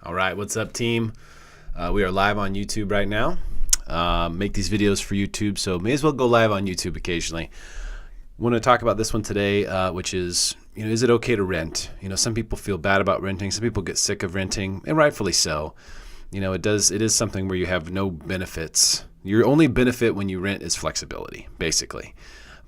All right, what's up, team? We are live on YouTube right now. Make these videos for YouTube, so may as well go live on YouTube occasionally. Want to talk about this one today, which is, is it okay to rent? Some people feel bad about renting. Some people get sick of renting, and rightfully so. It is something where you have no benefits. Your only benefit when you rent is flexibility, basically.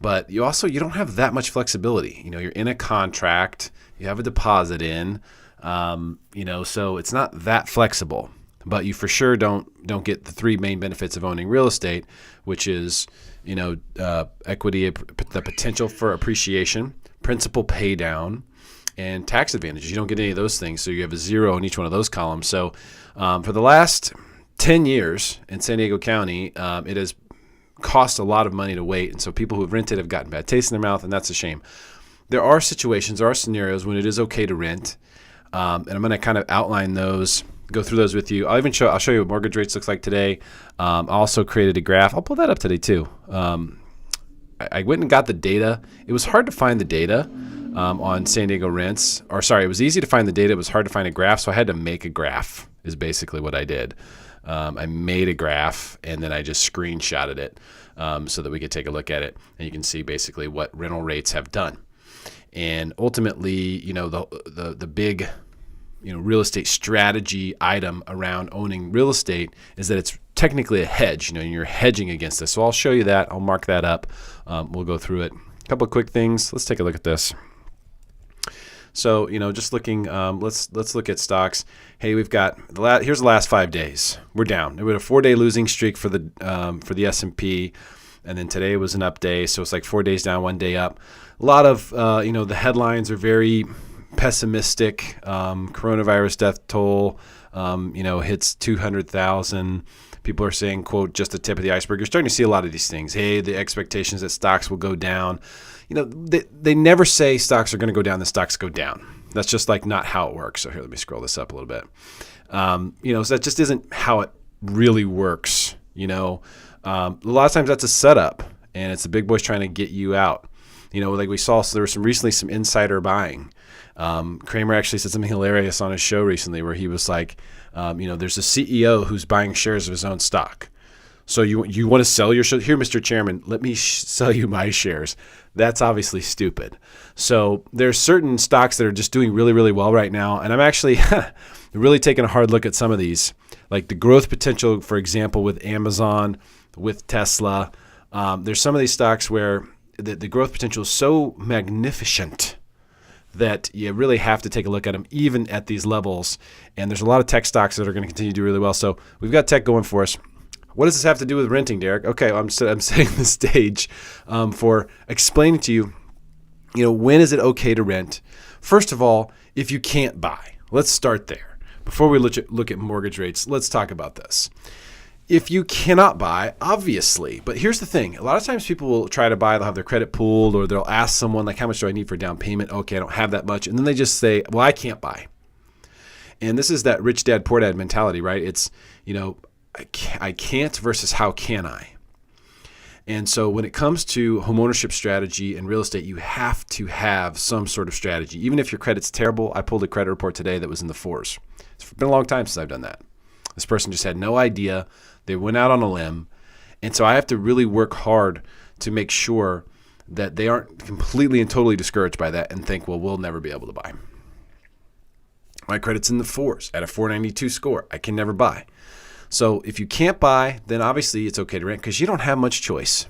But you don't have that much flexibility. You're in a contract, you have a deposit in. So it's not that flexible, but you for sure don't get the three main benefits of owning real estate, which is, equity, the potential for appreciation, principal pay down, and tax advantages. You don't get any of those things. So you have a zero in each one of those columns. So, for the last 10 years in San Diego County, it has cost a lot of money to wait. And so people who have rented have gotten bad taste in their mouth, and that's a shame. There are situations, there are scenarios when it is okay to rent. And I'm going to kind of outline those, go through those with you. I'll show you what mortgage rates looks like today. I also created a graph. I'll pull that up today too. I went and got the data. It was hard to find the data on San Diego rents. It was easy to find the data. It was hard to find a graph, so I had to make a graph is basically what I did. I made a graph, and then I just screenshotted it so that we could take a look at it. And you can see basically what rental rates have done. And ultimately, the big real estate strategy item around owning real estate is that it's technically a hedge, and you're hedging against this. So I'll show you that. I'll mark that up. We'll go through it. A couple of quick things. Let's take a look at this. So, just looking, let's look at stocks. Hey, we've got here's the last 5 days. We're down. We had a 4-day losing streak for the S&P. And then today was an up day. So it's like 4 days down, 1 day up. A lot of, the headlines are very pessimistic. Coronavirus death toll, hits 200,000. People are saying, quote, just the tip of the iceberg. You're starting to see a lot of these things. Hey, the expectations that stocks will go down. They never say stocks are going to go down, the stocks go down. That's just like not how it works. So here, let me scroll this up a little bit. So that just isn't how it really works. A lot of times that's a setup, and it's the big boys trying to get you out. Like we saw, so there was recently some insider buying. Kramer actually said something hilarious on his show recently where he was like, there's a CEO who's buying shares of his own stock. So you want to sell your shares? Here, Mr. Chairman, let me sell you my shares. That's obviously stupid. So there's certain stocks that are just doing really, really well right now. And I'm actually really taking a hard look at some of these, like the growth potential, for example, with Amazon, with Tesla. There's some of these stocks where the growth potential is so magnificent that you really have to take a look at them, even at these levels. And there's a lot of tech stocks that are going to continue to do really well. So we've got tech going for us. What does this have to do with renting, Derrick? Okay, I'm setting the stage for explaining to you, when is it okay to rent? First of all, if you can't buy, let's start there. Before we look at mortgage rates, let's talk about this. If you cannot buy, obviously, but here's the thing. A lot of times people will try to buy, they'll have their credit pooled, or they'll ask someone, like, how much do I need for down payment? Okay, I don't have that much. And then they just say, well, I can't buy. And this is that rich dad, poor dad mentality, right? It's, I can't versus how can I? And so when it comes to homeownership strategy and real estate, you have to have some sort of strategy. Even if your credit's terrible, I pulled a credit report today that was in the 4s. It's been a long time since I've done that. This person just had no idea. They went out on a limb. And so I have to really work hard to make sure that they aren't completely and totally discouraged by that and think, well, we'll never be able to buy. My credit's in the 4s at a 492 score. I can never buy. So if you can't buy, then obviously it's okay to rent because you don't have much choice.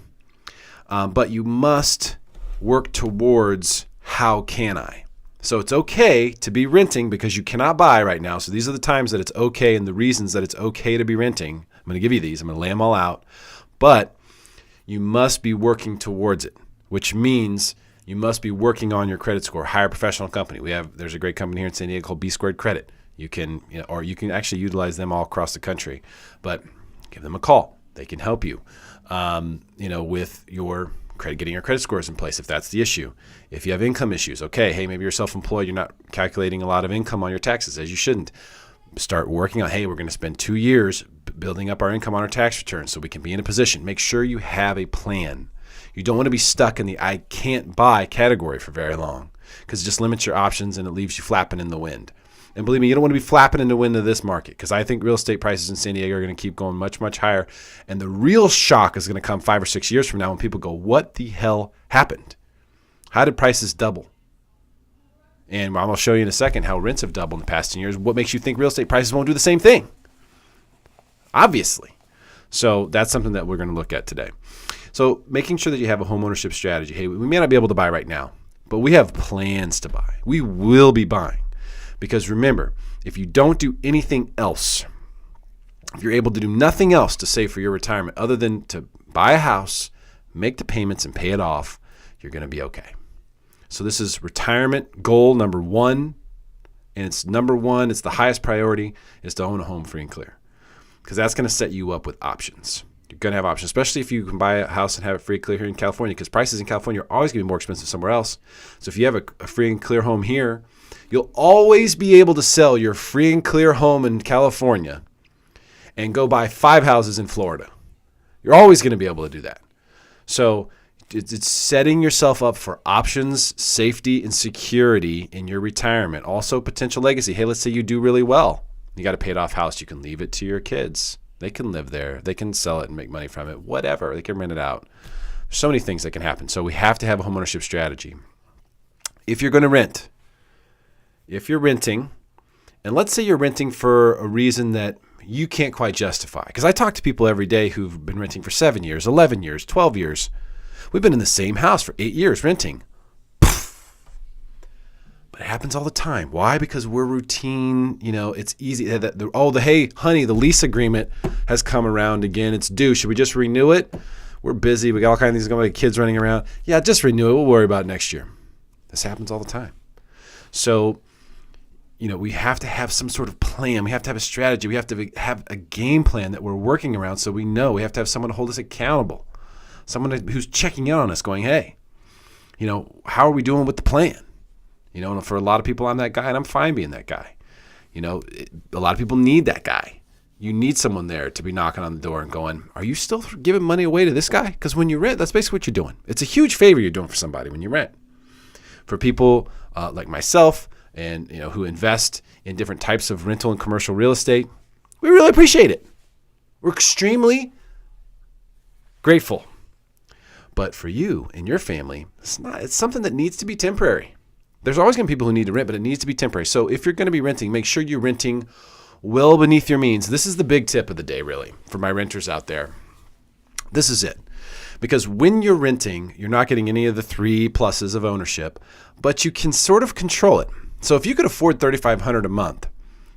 But you must work towards how can I. So it's okay to be renting because you cannot buy right now. So these are the times that it's okay and the reasons that it's okay to be renting. I'm going to give you these. I'm going to lay them all out. But you must be working towards it, which means you must be working on your credit score. Hire a professional company. There's a great company here in San Diego called B Squared Credit. You can, or you can actually utilize them all across the country. But give them a call. They can help you, with your credit, getting your credit scores in place if that's the issue. If you have income issues, okay, hey, maybe you're self-employed, you're not calculating a lot of income on your taxes as you shouldn't. Start working on, hey, we're going to spend 2 years building up our income on our tax returns so we can be in a position. Make sure you have a plan. You don't want to be stuck in the I can't buy category for very long because it just limits your options and it leaves you flapping in the wind. And believe me, you don't want to be flapping into the wind of this market, because I think real estate prices in San Diego are going to keep going much, much higher. And the real shock is going to come 5 or 6 years from now when people go, what the hell happened? How did prices double? And I'm going to show you in a second how rents have doubled in the past 10 years. What makes you think real estate prices won't do the same thing? Obviously. So that's something that we're going to look at today. So making sure that you have a home ownership strategy. Hey, we may not be able to buy right now, but we have plans to buy. We will be buying. Because remember, if you don't do anything else, if you're able to do nothing else to save for your retirement other than to buy a house, make the payments, and pay it off, you're going to be okay. So this is retirement goal number one. And it's number one, it's the highest priority, is to own a home free and clear. Because that's going to set you up with options. You're going to have options, especially if you can buy a house and have it free and clear here in California, because prices in California are always going to be more expensive somewhere else. So if you have a free and clear home here, you'll always be able to sell your free and clear home in California and go buy 5 houses in Florida. You're always going to be able to do that. So it's setting yourself up for options, safety, and security in your retirement. Also, potential legacy. Hey, let's say you do really well. You got a paid off house. You can leave it to your kids. They can live there. They can sell it and make money from it. Whatever. They can rent it out. There's so many things that can happen. So we have to have a homeownership strategy. If you're going to rent, if you're renting, and let's say you're renting for a reason that you can't quite justify. Because I talk to people every day who've been renting for 7 years, 11 years, 12 years. We've been in the same house for 8 years renting. But it happens all the time. Why? Because we're routine. It's easy. Hey, honey, the lease agreement has come around again. It's due. Should we just renew it? We're busy. We got all kinds of things going on. Kids running around. Yeah, just renew it. We'll worry about it next year. This happens all the time. So, we have to have some sort of plan. We have to have a strategy. We have to have a game plan that we're working around, so we know. We have to have someone to hold us accountable. Someone who's checking in on us going, hey, how are we doing with the plan? And for a lot of people, I'm that guy, and I'm fine being that guy. A lot of people need that guy. You need someone there to be knocking on the door and going, are you still giving money away to this guy? Because when you rent, that's basically what you're doing. It's a huge favor you're doing for somebody when you rent. For people like myself and who invest in different types of rental and commercial real estate, we really appreciate it. We're extremely grateful. But for you and your family, it's something that needs to be temporary. There's always going to be people who need to rent, but it needs to be temporary. So if you're going to be renting, make sure you're renting well beneath your means. This is the big tip of the day, really, for my renters out there. This is it. Because when you're renting, you're not getting any of the 3 pluses of ownership, but you can sort of control it. So if you could afford $3,500 a month,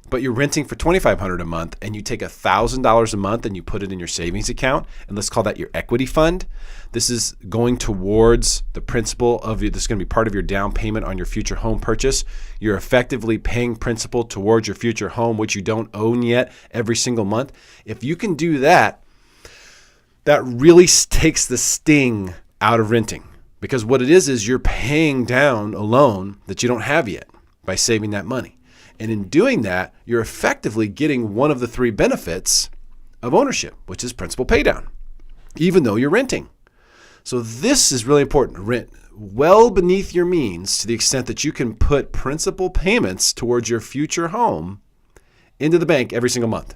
but you're renting for $2,500 a month, and you take $1,000 a month and you put it in your savings account, and let's call that your equity fund. This is going towards the principal of this is going to be part of your down payment on your future home purchase. You're effectively paying principal towards your future home, which you don't own yet, every single month. If you can do that, that really takes the sting out of renting, because what it is you're paying down a loan that you don't have yet by saving that money. And in doing that, you're effectively getting one of the 3 benefits of ownership, which is principal paydown, even though you're renting. So this is really important. Rent well beneath your means to the extent that you can put principal payments towards your future home into the bank every single month.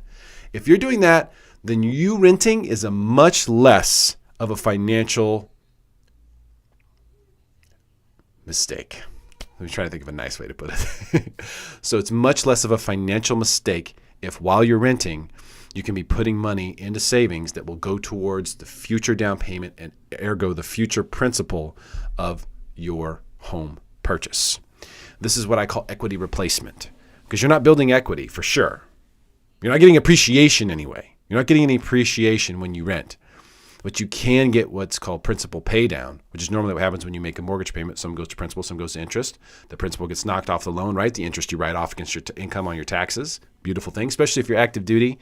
If you're doing that, then you renting is a much less of a financial mistake. Let me try to think of a nice way to put it. So it's much less of a financial mistake if while you're renting, you can be putting money into savings that will go towards the future down payment and ergo the future principal of your home purchase. This is what I call equity replacement, because you're not building equity for sure. You're not getting appreciation anyway. You're not getting any appreciation when you rent. But you can get what's called principal pay down, which is normally what happens when you make a mortgage payment. Some goes to principal, some goes to interest. The principal gets knocked off the loan, right? The interest you write off against your income on your taxes. Beautiful thing, especially if you're active duty.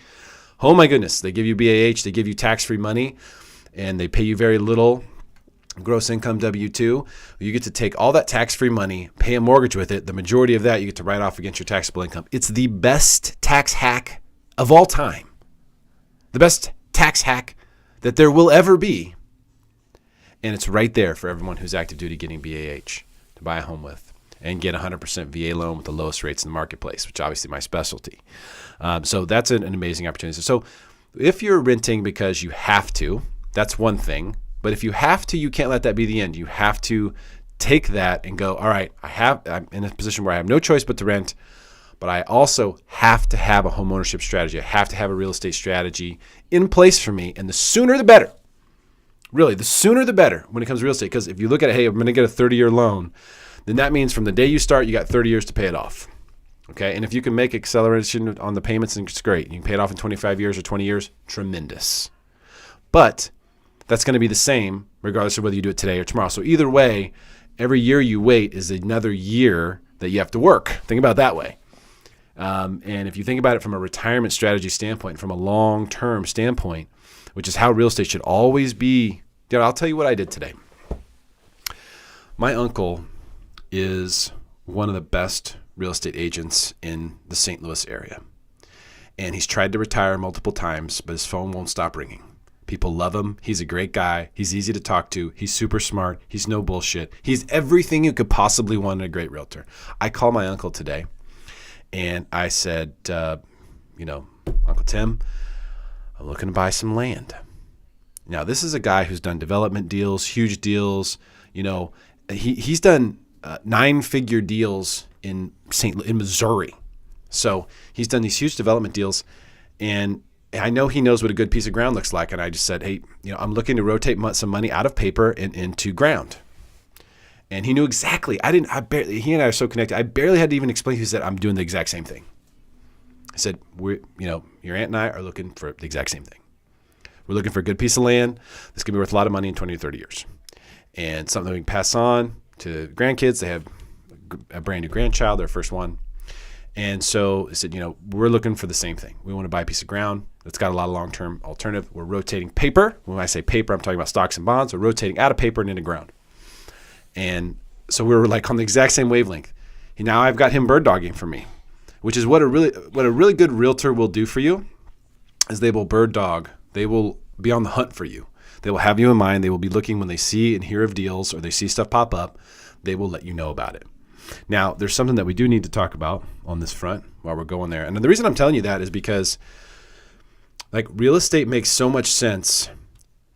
Oh my goodness, they give you BAH, they give you tax-free money, and they pay you very little gross income W-2. You get to take all that tax-free money, pay a mortgage with it. The majority of that you get to write off against your taxable income. It's the best tax hack of all time. The best tax hack that there will ever be. And it's right there for everyone who's active duty getting BAH to buy a home with. and get 100% VA loan with the lowest rates in the marketplace, which is obviously my specialty. So that's an amazing opportunity. So if you're renting because you have to, that's one thing. But if you have to, you can't let that be the end. You have to take that and go, all right, I'm in a position where I have no choice but to rent, but I also have to have a home ownership strategy. I have to have a real estate strategy in place for me. And the sooner the better. Really, the sooner the better when it comes to real estate. Because if you look at it, hey, I'm going to get a 30-year loan, then that means from the day you start, you got 30 years to pay it off. Okay, and if you can make acceleration on the payments, then it's great. You can pay it off in 25 years or 20 years, tremendous. But that's going to be the same regardless of whether you do it today or tomorrow. So either way, every year you wait is another year that you have to work. Think about it that way. And if you think about it from a retirement strategy standpoint, from a long-term standpoint, which is how real estate should always be. Dude, I'll tell you what I did today. My uncle is one of the best real estate agents in the St. Louis area. And he's tried to retire multiple times, but his phone won't stop ringing. People love him. He's a great guy. He's easy to talk to. He's super smart. He's no bullshit. He's everything you could possibly want in a great realtor. I called my uncle today and I said, Uncle Tim, I'm looking to buy some land. Now, this is a guy who's done development deals, huge deals. He's done 9-figure deals in Missouri. So he's done these huge development deals, and I know he knows what a good piece of ground looks like. And I just said, hey, I'm looking to rotate some money out of paper and into ground. And he knew exactly. He and I are so connected. I barely had to even explain. He said, I'm doing the exact same thing. I said, your aunt and I are looking for the exact same thing. We're looking for a good piece of land that's going to be worth a lot of money in 20 to 30 years. And something we can pass on to grandkids. They have a brand new grandchild, their first one. And so I said, we're looking for the same thing. We want to buy a piece of ground that's got a lot of long-term alternative. We're rotating paper. When I say paper, I'm talking about stocks and bonds. We're rotating out of paper and into ground. And so we were like on the exact same wavelength. Now I've got him bird dogging for me, which is what a really good realtor will do for you is they will bird dog. They will be on the hunt for you. They will have you in mind. They will be looking when they see and hear of deals or they see stuff pop up. They will let you know about it. Now, there's something that we do need to talk about on this front while we're going there. And the reason I'm telling you that is because real estate makes so much sense.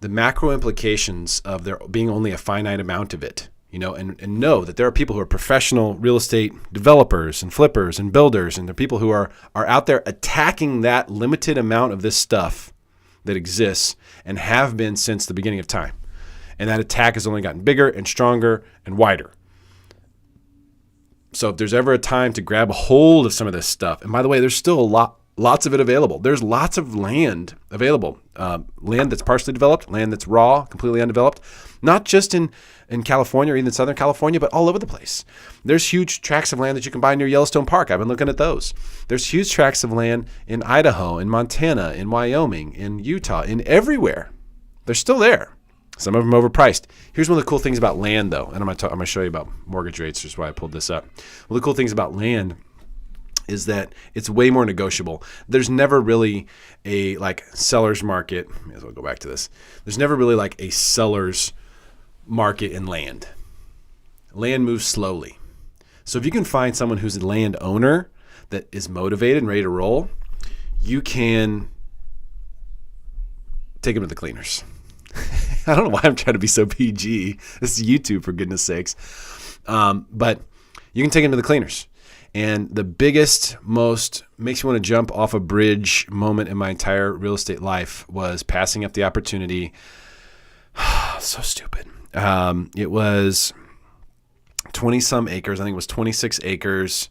The macro implications of there being only a finite amount of it, and know that there are people who are professional real estate developers and flippers and builders, and there are people who are out there attacking that limited amount of this stuff that exists and have been since the beginning of time. And that attack has only gotten bigger and stronger and wider. So if there's ever a time to grab a hold of some of this stuff, and by the way, there's still lots of it available. There's lots of land available. Land that's partially developed, land that's raw, completely undeveloped, not just in California or even Southern California, but all over the place. There's huge tracts of land that you can buy near Yellowstone Park. I've been looking at those. There's huge tracts of land in Idaho, in Montana, in Wyoming, in Utah, in everywhere. They're still there. Some of them overpriced. Here's one of the cool things about land, though, and I'm going to show you about mortgage rates. That's why I pulled this up. One of the cool things about land is that it's way more negotiable. There's never really a seller's market. May as well go back to this. There's never really a seller's market in land. Land moves slowly. So if you can find someone who's a land owner that is motivated and ready to roll, you can take them to the cleaners. I don't know why I'm trying to be so PG. This is YouTube, for goodness sakes. But you can take them to the cleaners. And the biggest, most makes you want to jump off a bridge moment in my entire real estate life was passing up the opportunity. So stupid. It was 20-some acres. I think it was 26 acres.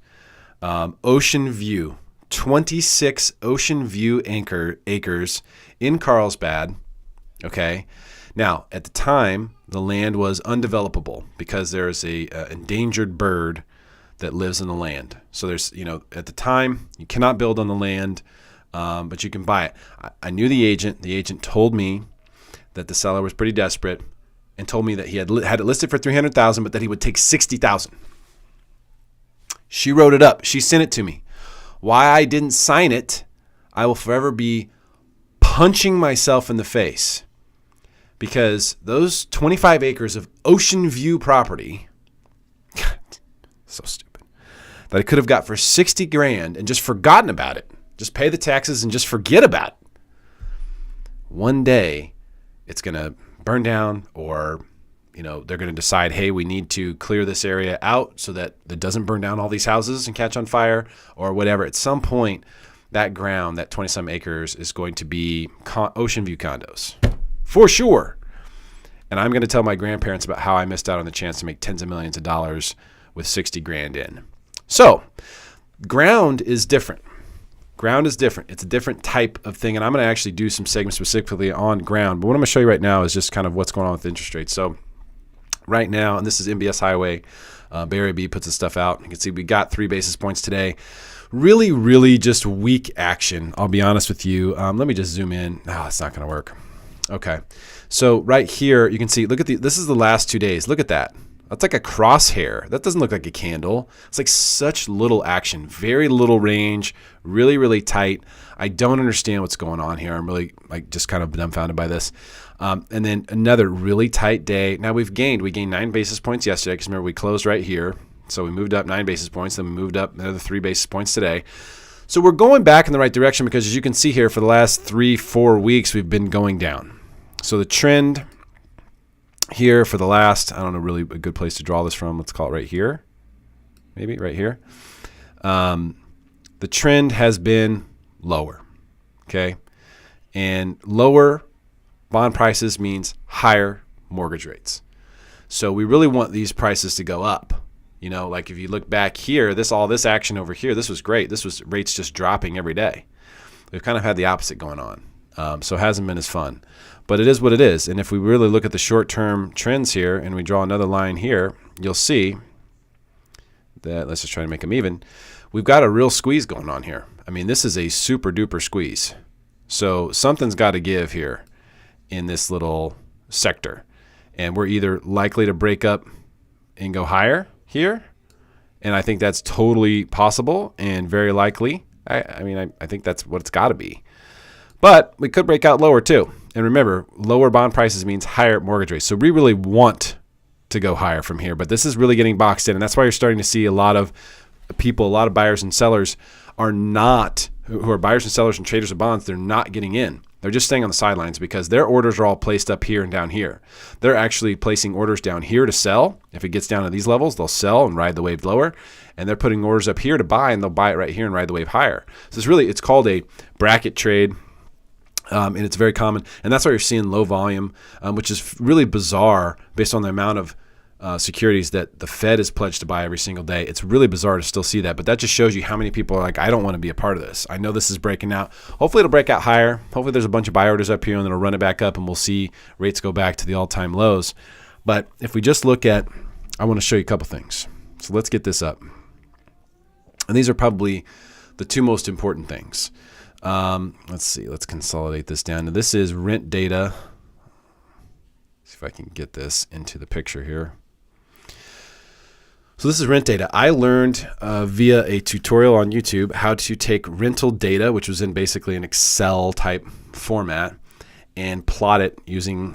Ocean view. 26 ocean view acres in Carlsbad. Okay. Now, at the time, the land was undevelopable because there's a endangered bird that lives in the land. So there's, at the time, you cannot build on the land, but you can buy it. I knew the agent. The agent told me that the seller was pretty desperate and told me that he had it listed for $300,000, but that he would take $60,000. She wrote it up. She sent it to me. Why I didn't sign it, I will forever be punching myself in the face, because those 25 acres of ocean view property, So stupid. That I could have got for 60 grand and just forgotten about it. Just pay the taxes and just forget about it. One day it's going to burn down, or they're going to decide, hey, we need to clear this area out so that it doesn't burn down all these houses and catch on fire or whatever. At some point, that ground, that 20-some acres, is going to be ocean view condos for sure. And I'm going to tell my grandparents about how I missed out on the chance to make tens of millions of dollars with 60 grand in. So ground is different. Ground is different. It's a different type of thing. And I'm going to actually do some segments specifically on ground. But what I'm going to show you right now is just kind of what's going on with interest rates. So right now, and this is MBS Highway, Barry B puts his stuff out. You can see we got 3 basis points today. Really, really just weak action. I'll be honest with you. Let me just zoom in. Oh, it's not going to work. Okay. So right here, you can see, look at this is the last 2 days. Look at that. That's like a crosshair. That doesn't look like a candle. It's like such little action, very little range, really, really tight. I don't understand what's going on here. I'm really just kind of dumbfounded by this. And then another really tight day. Now we gained 9 basis points yesterday, because remember we closed right here. So we moved up 9 basis points, then we moved up another 3 basis points today. So we're going back in the right direction, because as you can see here, for the last 3-4 weeks, we've been going down. So the trend here for the last, I don't know really a good place to draw this from. Let's call it right here, maybe right here. The trend has been lower, okay? And lower bond prices means higher mortgage rates. So we really want these prices to go up. Like if you look back here, all this action over here, this was great. This was rates just dropping every day. We've kind of had the opposite going on. So it hasn't been as fun. But it is what it is. And if we really look at the short-term trends here and we draw another line here, you'll see that, let's just try to make them even, we've got a real squeeze going on here. I mean, this is a super-duper squeeze. So something's got to give here in this little sector. And we're either likely to break up and go higher here, and I think that's totally possible and very likely. I think that's what it's got to be. But we could break out lower too. And remember, lower bond prices means higher mortgage rates. So we really want to go higher from here, but this is really getting boxed in, and that's why you're starting to see a lot of people, a lot of buyers and sellers who are buyers and sellers and traders of bonds, they're not getting in. They're just staying on the sidelines because their orders are all placed up here and down here. They're actually placing orders down here to sell. If it gets down to these levels, they'll sell and ride the wave lower. And they're putting orders up here to buy, and they'll buy it right here and ride the wave higher. So it's called a bracket trade. And it's very common. And that's why you're seeing low volume, which is really bizarre based on the amount of securities that the Fed is pledged to buy every single day. It's really bizarre to still see that, but that just shows you how many people are like, I don't want to be a part of this. I know this is breaking out. Hopefully it'll break out higher. Hopefully there's a bunch of buy orders up here, and then it'll run it back up, and we'll see rates go back to the all-time lows. But if we just look at, I want to show you a couple things. So let's get this up. And these are probably the 2 most important things. Let's see. Let's consolidate this down. Now, this is rent data. See if I can get this into the picture here. So this is rent data. I learned via a tutorial on YouTube how to take rental data, which was in basically an Excel type format, and plot it using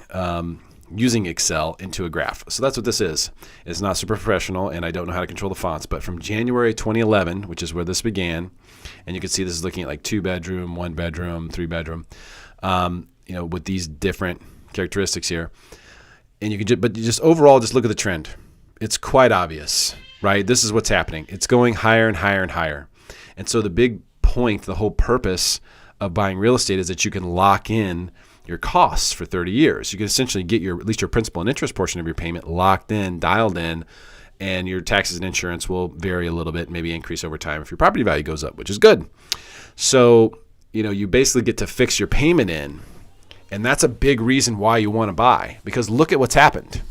Excel into a graph. So that's what this is. It's not super professional, and I don't know how to control the fonts, but from January 2011, which is where this began, and you can see this is looking at like 2-bedroom, 1-bedroom, 3-bedroom, with these different characteristics here. And you can just overall just look at the trend. It's quite obvious, right? This is what's happening. It's going higher and higher and higher. And so the big point, the whole purpose of buying real estate is that you can lock in your costs for 30 years. You can essentially get at least your principal and interest portion of your payment locked in, dialed in, and your taxes and insurance will vary a little bit, maybe increase over time if your property value goes up, which is good. So, you basically get to fix your payment in, and that's a big reason why you want to buy, because look at what's happened.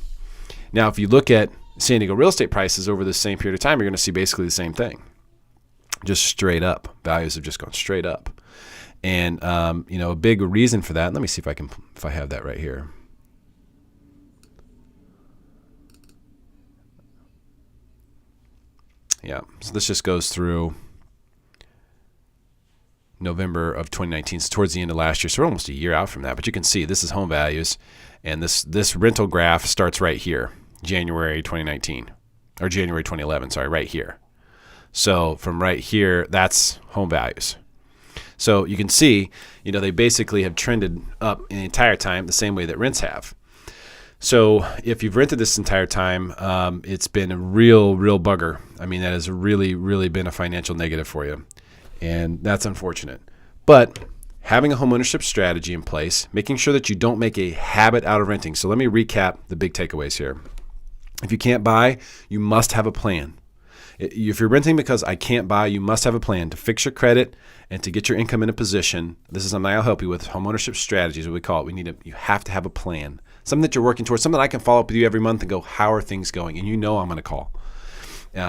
Now, if you look at San Diego real estate prices over the same period of time, you're going to see basically the same thing. Just straight up. Values have just gone straight up. And, a big reason for that, let me see if I have that right here. Yeah, so this just goes through November of 2019, so towards the end of last year. So we're almost a year out from that. But you can see this is home values, and this rental graph starts right here, January 2019. or January 2011, sorry, right here. So from right here, that's home values. So you can see, they basically have trended up in the entire time the same way that rents have. So if you've rented this entire time, it's been a real bugger. I mean, that has really been a financial negative for you. And that's unfortunate. But having a homeownership strategy in place, making sure that you don't make a habit out of renting. So let me recap the big takeaways here. If you can't buy, you must have a plan. If you're renting because I can't buy, you must have a plan to fix your credit and to get your income in a position. This is something I'll help you with. Homeownership strategies, what we call it. You have to have a plan, something that you're working towards, something that I can follow up with you every month and go, how are things going? And I'm going to call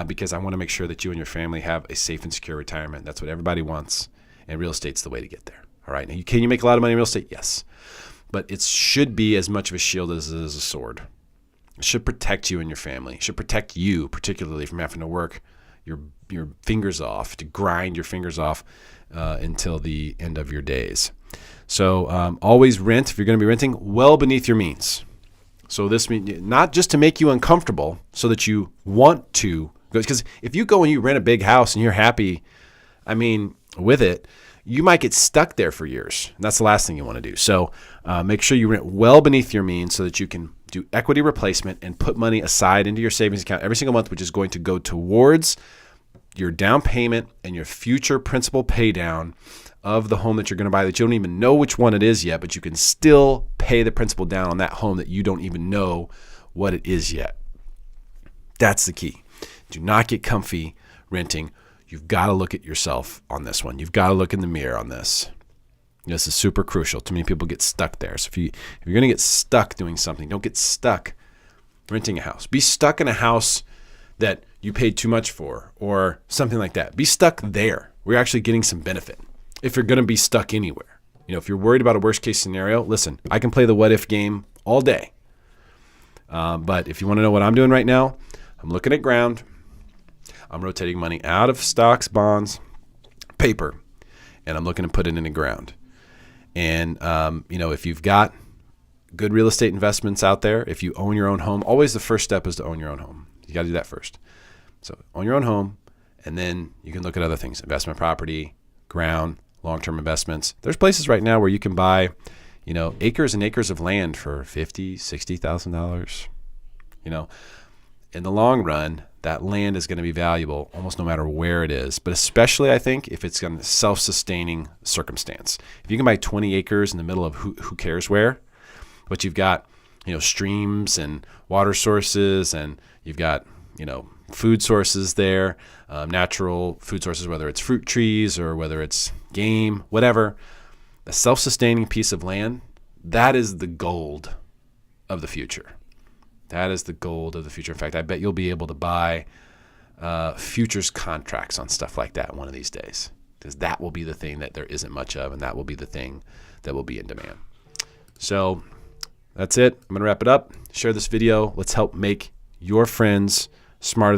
because I want to make sure that you and your family have a safe and secure retirement. That's what everybody wants, and real estate's the way to get there. All right. Now, can you make a lot of money in real estate? Yes, but it should be as much of a shield as it is a sword. It should protect you and your family. It should protect you, particularly from having to work your fingers off, to grind your fingers off until the end of your days. So always rent, if you're going to be renting, well beneath your means. So this means not just to make you uncomfortable so that you want to, because if you go and you rent a big house and you're happy, with it, you might get stuck there for years. And that's the last thing you want to do. So make sure you rent well beneath your means so that you can do equity replacement and put money aside into your savings account every single month, which is going to go towards your down payment and your future principal pay down of the home that you're going to buy that you don't even know which one it is yet, but you can still pay the principal down on that home that you don't even know what it is yet. That's the key. Do not get comfy renting. You've got to look at yourself on this one. You've got to look in the mirror on this. This is super crucial. Too many people get stuck there. So if you're going to get stuck doing something, don't get stuck renting a house. Be stuck in a house that you paid too much for or something like that. Be stuck there. We're actually getting some benefit. If you're going to be stuck anywhere, if you're worried about a worst case scenario, listen, I can play the what if game all day. But if you want to know what I'm doing right now, I'm looking at ground. I'm rotating money out of stocks, bonds, paper, and I'm looking to put it in the ground. And, if you've got good real estate investments out there, if you own your own home, always the first step is to own your own home. You got to do that first. So own your own home, and then you can look at other things, investment property, ground, long-term investments. There's places right now where you can buy, acres and acres of land for $50,000, $60,000. In the long run, that land is going to be valuable almost no matter where it is, but especially I think if it's got a self-sustaining circumstance. If you can buy 20 acres in the middle of who cares where, but you've got, streams and water sources, and you've got, food sources there, natural food sources, whether it's fruit trees or whether it's game, whatever, a self-sustaining piece of land, that is the gold of the future. That is the gold of the future. In fact, I bet you'll be able to buy futures contracts on stuff like that one of these days, because that will be the thing that there isn't much of, and that will be the thing that will be in demand. So that's it. I'm going to wrap it up. Share this video. Let's help make your friends smarter